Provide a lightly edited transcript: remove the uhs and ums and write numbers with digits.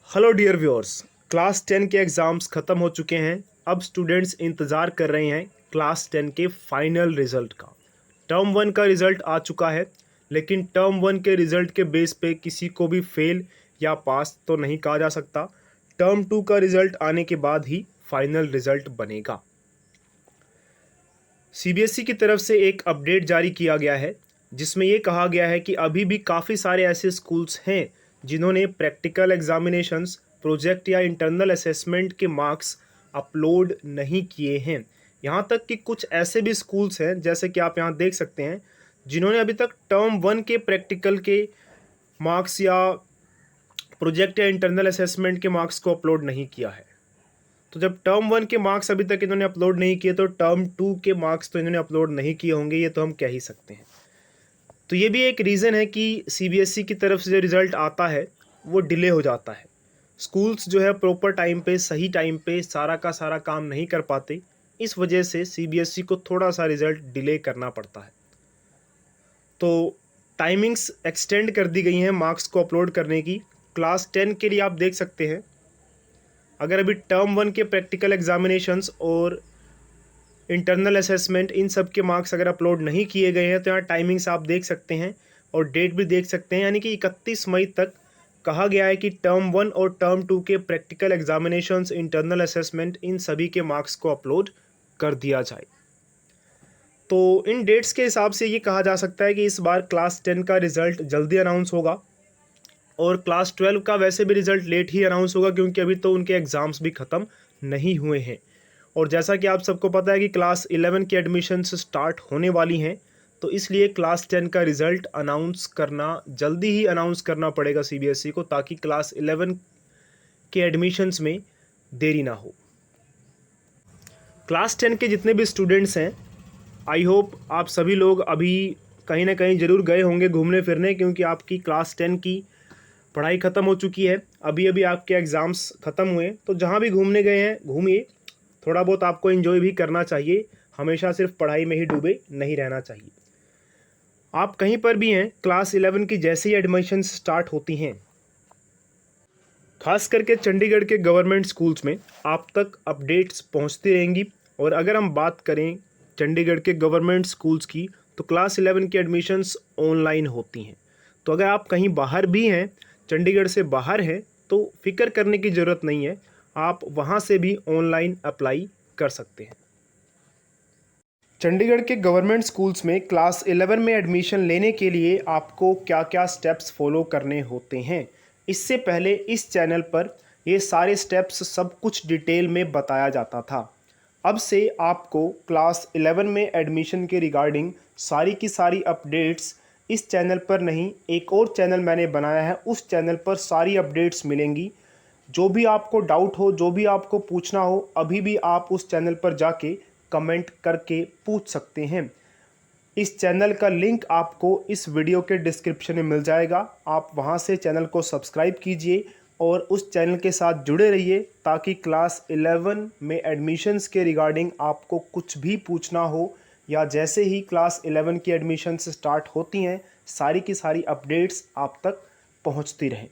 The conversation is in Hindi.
हेलो डियर व्यूअर्स, क्लास 10 के एग्ज़ाम्स ख़त्म हो चुके हैं। अब स्टूडेंट्स इंतज़ार कर रहे हैं क्लास 10 के फाइनल रिज़ल्ट का। टर्म 1 का रिज़ल्ट आ चुका है, लेकिन टर्म 1 के रिज़ल्ट के बेस पे किसी को भी फेल या पास तो नहीं कहा जा सकता। टर्म 2 का रिज़ल्ट आने के बाद ही फाइनल रिज़ल्ट बनेगा। सीबीएसई की तरफ से एक अपडेट जारी किया गया है, जिसमें ये कहा गया है कि अभी भी काफ़ी सारे ऐसे स्कूल्स हैं जिन्होंने प्रैक्टिकल एग्जामिनेशंस, प्रोजेक्ट या इंटरनल असेसमेंट के मार्क्स अपलोड नहीं किए हैं। यहाँ तक कि कुछ ऐसे भी स्कूल्स हैं, जैसे कि आप यहाँ देख सकते हैं, जिन्होंने अभी तक टर्म 1 के प्रैक्टिकल के मार्क्स या प्रोजेक्ट या इंटरनल असेसमेंट के मार्क्स को अपलोड नहीं किया है। तो जब टर्म 1 के मार्क्स अभी तक इन्होंने अपलोड नहीं किए, तो टर्म 2 के मार्क्स तो इन्होंने अपलोड नहीं किए होंगे, ये तो हम कह ही सकते हैं। तो ये भी एक रीज़न है कि सीबीएसई की तरफ से जो रिज़ल्ट आता है वो डिले हो जाता है। स्कूल्स जो है प्रॉपर टाइम पे, सही टाइम पे सारा का सारा काम नहीं कर पाते, इस वजह से सीबीएसई को थोड़ा सा रिज़ल्ट डिले करना पड़ता है। तो टाइमिंग्स एक्सटेंड कर दी गई हैं मार्क्स को अपलोड करने की। क्लास 10 के लिए आप देख सकते हैं, अगर अभी टर्म 1 के प्रैक्टिकल एग्जामिनेशंस और इंटरनल असेसमेंट इन सब के मार्क्स अगर अपलोड नहीं किए गए हैं, तो यहाँ टाइमिंग्स आप देख सकते हैं और डेट भी देख सकते हैं, यानी कि 31 मई तक कहा गया है कि टर्म 1 और टर्म 2 के practical examinations, internal assessment in सभी के मार्क्स को अपलोड कर दिया जाए। तो इन डेट्स के हिसाब से ये कहा जा सकता है कि इस बार क्लास 10 का रिज़ल्ट जल्दी अनाउंस होगा, और क्लास 12 का वैसे भी रिज़ल्ट लेट ही अनाउंस होगा, क्योंकि अभी तो उनके एग्ज़ाम्स भी ख़त्म नहीं हुए हैं। और जैसा कि आप सबको पता है कि क्लास 11 की एडमिशन्स स्टार्ट होने वाली हैं, तो इसलिए क्लास 10 का रिज़ल्ट अनाउंस करना, जल्दी ही अनाउंस करना पड़ेगा सीबीएसई को, ताकि क्लास 11 के एडमिशन्स में देरी ना हो। क्लास 10 के जितने भी स्टूडेंट्स हैं, आई होप आप सभी लोग अभी कहीं ना कहीं ज़रूर गए होंगे घूमने फिरने, क्योंकि आपकी क्लास 10 की पढ़ाई ख़त्म हो चुकी है। अभी अभी आपके एग्ज़ाम्स ख़त्म हुए, तो जहाँ भी घूमने गए हैं घूमिए, थोड़ा बहुत आपको एंजॉय भी करना चाहिए। हमेशा सिर्फ पढ़ाई में ही डूबे नहीं रहना चाहिए। आप कहीं पर भी हैं, क्लास 11 की जैसे ही एडमिशन स्टार्ट होती हैं, खास करके चंडीगढ़ के गवर्नमेंट स्कूल्स में आप तक अपडेट्स पहुंचती रहेंगी। और अगर हम बात करें चंडीगढ़ के गवर्नमेंट स्कूल्स की, तो क्लास 11 की एडमिशन्स ऑनलाइन होती हैं। तो अगर आप कहीं बाहर भी हैं, चंडीगढ़ से बाहर हैं, तो फिक्र करने की ज़रूरत नहीं है, आप वहां से भी ऑनलाइन अप्लाई कर सकते हैं। चंडीगढ़ के गवर्नमेंट स्कूल्स में क्लास 11 में एडमिशन लेने के लिए आपको क्या क्या स्टेप्स फॉलो करने होते हैं, इससे पहले इस चैनल पर ये सारे स्टेप्स सब कुछ डिटेल में बताया जाता था। अब से आपको क्लास 11 में एडमिशन के रिगार्डिंग सारी की सारी अपडेट्स इस चैनल पर नहीं, एक और चैनल मैंने बनाया है, उस चैनल पर सारी अपडेट्स मिलेंगी। जो भी आपको डाउट हो, जो भी आपको पूछना हो, अभी भी आप उस चैनल पर जाके कमेंट करके पूछ सकते हैं। इस चैनल का लिंक आपको इस वीडियो के डिस्क्रिप्शन में मिल जाएगा। आप वहां से चैनल को सब्सक्राइब कीजिए और उस चैनल के साथ जुड़े रहिए, ताकि क्लास 11 में एडमिशन्स के रिगार्डिंग आपको कुछ भी पूछना हो, या जैसे ही क्लास 11 की एडमिशन्स स्टार्ट होती हैं, सारी की सारी अपडेट्स आप तक पहुंचती रहें।